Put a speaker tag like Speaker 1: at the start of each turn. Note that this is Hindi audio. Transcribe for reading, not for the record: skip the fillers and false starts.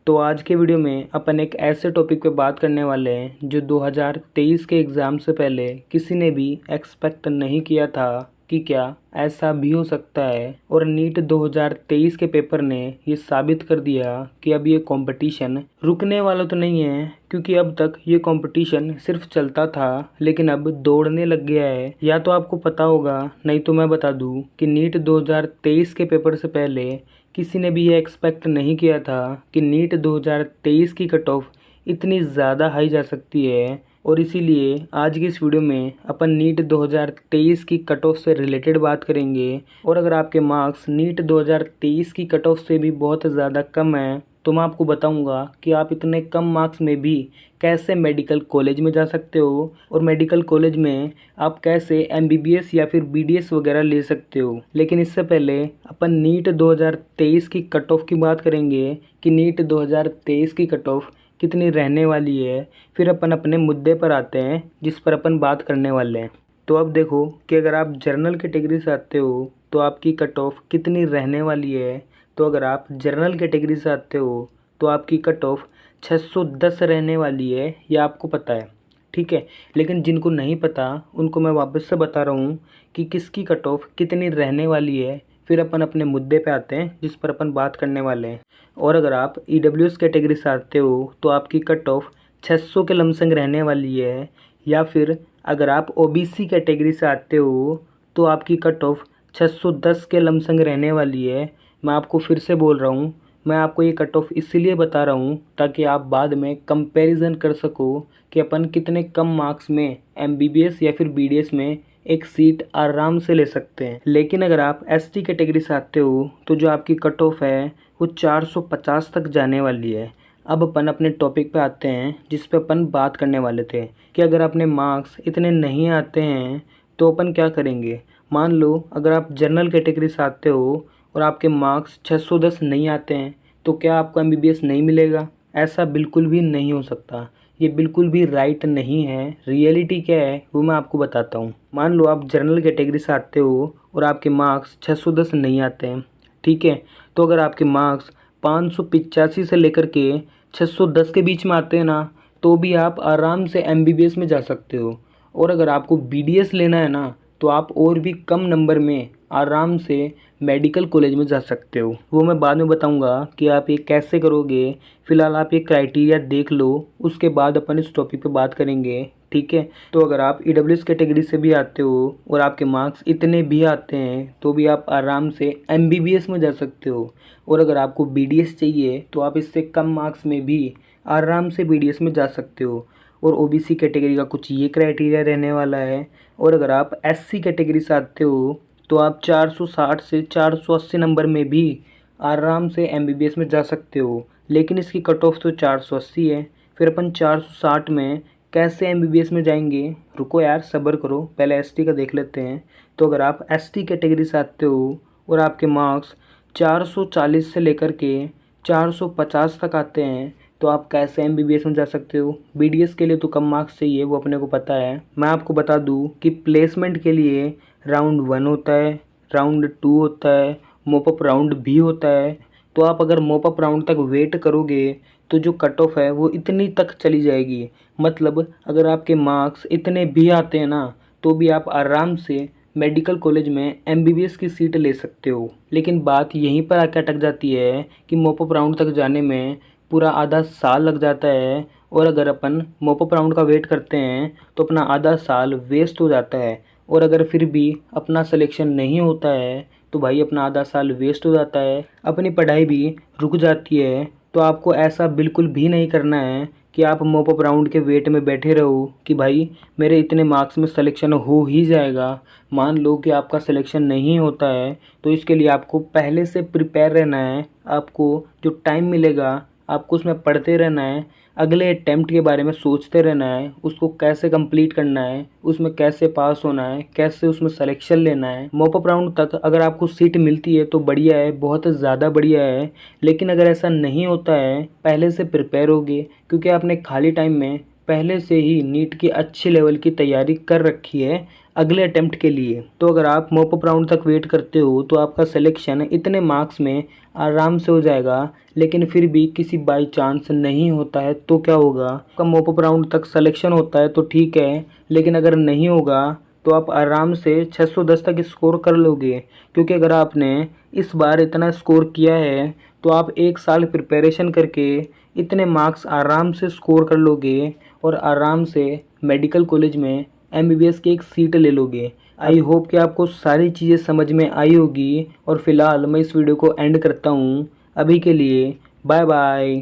Speaker 1: तो आज के वीडियो में अपन एक ऐसे टॉपिक पे बात करने वाले हैं जो 2023 के एग्ज़ाम से पहले किसी ने भी एक्सपेक्ट नहीं किया था कि क्या ऐसा भी हो सकता है। और नीट 2023 के पेपर ने ये साबित कर दिया कि अब ये कंपटीशन रुकने वाला तो नहीं है, क्योंकि अब तक ये कंपटीशन सिर्फ चलता था लेकिन अब दौड़ने लग गया है। या तो आपको पता होगा, नहीं तो मैं बता दूं कि नीट 2023 के पेपर से पहले किसी ने भी ये एक्सपेक्ट नहीं किया था कि नीट 2023 की कट ऑफ इतनी ज़्यादा हाई जा सकती है। और इसीलिए आज की इस वीडियो में अपन नीट 2023 की कट ऑफ से रिलेटेड बात करेंगे। और अगर आपके मार्क्स नीट 2023 की कट ऑफ से भी बहुत ज़्यादा कम हैं तो मैं आपको बताऊंगा कि आप इतने कम मार्क्स में भी कैसे मेडिकल कॉलेज में जा सकते हो और मेडिकल कॉलेज में आप कैसे एमबीबीएस या फिर बीडीएस वगैरह ले सकते हो। लेकिन इससे पहले अपन नीट 2023 की कट ऑफ की बात करेंगे कि नीट 2023 की कट ऑफ कितनी रहने वाली है। फिर अपन अपने मुद्दे पर आते हैं जिस पर अपन बात करने वाले हैं। तो अब देखो कि अगर आप जनरल कैटेगरी से आते हो तो आपकी कट ऑफ कितनी रहने वाली है। तो अगर आप जनरल कैटेगरी से आते हो तो आपकी कट ऑफ 610 रहने वाली है, ये आपको पता है, ठीक है। लेकिन जिनको नहीं पता उनको मैं वापस से बता रहा हूँ कि किसकी कट ऑफ कितनी रहने वाली है। फिर अपन अपने मुद्दे पे आते हैं जिस पर अपन बात करने वाले हैं। और अगर आप ईडब्ल्यूएस कैटेगरी से आते हो तो आपकी कट ऑफ 600 के लमसंग रहने वाली है। या फिर अगर आप ओबीसी कैटेगरी से आते हो तो आपकी कट ऑफ 610 के लमसंग रहने वाली है। मैं आपको फिर से बोल रहा हूँ, मैं आपको ये कट ऑफ इसलिए बता रहा हूँ ताकि आप बाद में कंपैरिजन कर सको कि अपन कितने कम मार्क्स में एमबीबीएस या फिर बीडीएस में एक सीट आराम से ले सकते हैं। लेकिन अगर आप एसटी कैटेगरी से आते हो तो जो आपकी कट ऑफ है वो 450 तक जाने वाली है। अब अपन अपने टॉपिक पे आते हैं जिस पे अपन बात करने वाले थे कि अगर अपने मार्क्स इतने नहीं आते हैं तो अपन क्या करेंगे। मान लो अगर आप जनरल कैटेगरी से आते हो और आपके मार्क्स 610 नहीं आते हैं तो क्या आपको एमबीबीएस नहीं मिलेगा? ऐसा बिल्कुल भी नहीं हो सकता। ये बिल्कुल भी राइट नहीं है। रियलिटी क्या है वो मैं आपको बताता हूँ। मान लो आप जनरल कैटेगरी से आते हो और आपके मार्क्स 610 नहीं आते हैं, ठीक है। तो अगर आपके मार्क्स 585 से लेकर के 610 के बीच में आते हैं ना, तो भी आप आराम से एमबीबीएस में जा सकते हो। और अगर आपको बीडीएस लेना है ना तो आप और भी कम नंबर में आराम से मेडिकल कॉलेज में जा सकते हो। वो मैं बाद में बताऊंगा कि आप ये कैसे करोगे। फ़िलहाल आप ये क्राइटेरिया देख लो, उसके बाद अपन इस टॉपिक पे बात करेंगे, ठीक है। तो अगर आप ईडब्ल्यूएस कैटेगरी से भी आते हो और आपके मार्क्स इतने भी आते हैं तो भी आप आराम से एमबीबीएस में जा सकते हो। और अगर आपको बीडीएस चाहिए तो आप इससे कम मार्क्स में भी आराम से बीडीएस में जा सकते हो। और ओबीसी कैटेगरी का कुछ ये क्राइटेरिया रहने वाला है। और अगर आप एससी कैटेगरी से आते हो तो आप 460 से 480 नंबर में भी आराम से एमबीबीएस में जा सकते हो। लेकिन इसकी कट ऑफ तो 480 है। फिर अपन 460 में कैसे एमबीबीएस में जाएंगे? रुको यार, सब्र करो, पहले एसटी का देख लेते हैं। तो अगर आप एसटी कैटेगरी से आते हो और आपके मार्क्स 440 से लेकर के 450 तक आते हैं तो आप कैसे एमबीबीएस में जा सकते हो? बीडीएस के लिए तो कम मार्क्स चाहिए, वो अपने को पता है। मैं आपको बता दूं कि प्लेसमेंट के लिए राउंड 1 होता है, राउंड 2 होता है, मोपअप राउंड भी होता है। तो आप अगर मोपअप राउंड तक वेट करोगे तो जो कट ऑफ है वो इतनी तक चली जाएगी। मतलब अगर आपके मार्क्स इतने भी आते हैं ना तो भी आप आराम से मेडिकल कॉलेज में एमबीबीएस की सीट ले सकते हो। लेकिन बात यहीं पर आकर अटक जाती है कि मोपअप राउंड तक जाने में पूरा आधा साल लग जाता है। और अगर अपन मोपअप राउंड का वेट करते हैं तो अपना आधा साल वेस्ट हो जाता है। और अगर फिर भी अपना सिलेक्शन नहीं होता है तो भाई अपना आधा साल वेस्ट हो जाता है, अपनी पढ़ाई भी रुक जाती है। तो आपको ऐसा बिल्कुल भी नहीं करना है कि आप मॉपअप राउंड के वेट में बैठे रहो कि भाई मेरे इतने मार्क्स में सिलेक्शन हो ही जाएगा। मान लो कि आपका सिलेक्शन नहीं होता है तो इसके लिए आपको पहले से प्रिपेयर रहना है। आपको जो टाइम मिलेगा आपको उसमें पढ़ते रहना है, अगले अटेम्प्ट के बारे में सोचते रहना है, उसको कैसे कंप्लीट करना है, उसमें कैसे पास होना है, कैसे उसमें सिलेक्शन लेना है। मॉपअप राउंड तक अगर आपको सीट मिलती है तो बढ़िया है, बहुत ज़्यादा बढ़िया है। लेकिन अगर ऐसा नहीं होता है, पहले से प्रिपेयर होगे, क्योंकि आपने खाली टाइम में पहले से ही नीट की अच्छे लेवल की तैयारी कर रखी है अगले अटेम्प्ट के लिए। तो अगर आप मॉपअप राउंड तक वेट करते हो तो आपका सिलेक्शन इतने मार्क्स में आराम से हो जाएगा। लेकिन फिर भी किसी बाई चांस नहीं होता है तो क्या होगा? आपका मॉपअप राउंड तक सिलेक्शन होता है तो ठीक है, लेकिन अगर नहीं होगा तो आप आराम से 610 तक स्कोर कर लोगे। क्योंकि अगर आपने इस बार इतना स्कोर किया है तो आप एक साल प्रिपरेशन करके इतने मार्क्स आराम से स्कोर कर लोगे और आराम से मेडिकल कॉलेज में एमबीबीएस की एक सीट ले लोगे। आई होप कि आपको सारी चीज़ें समझ में आई होगी। और फिलहाल मैं इस वीडियो को एंड करता हूँ। अभी के लिए बाय बाय।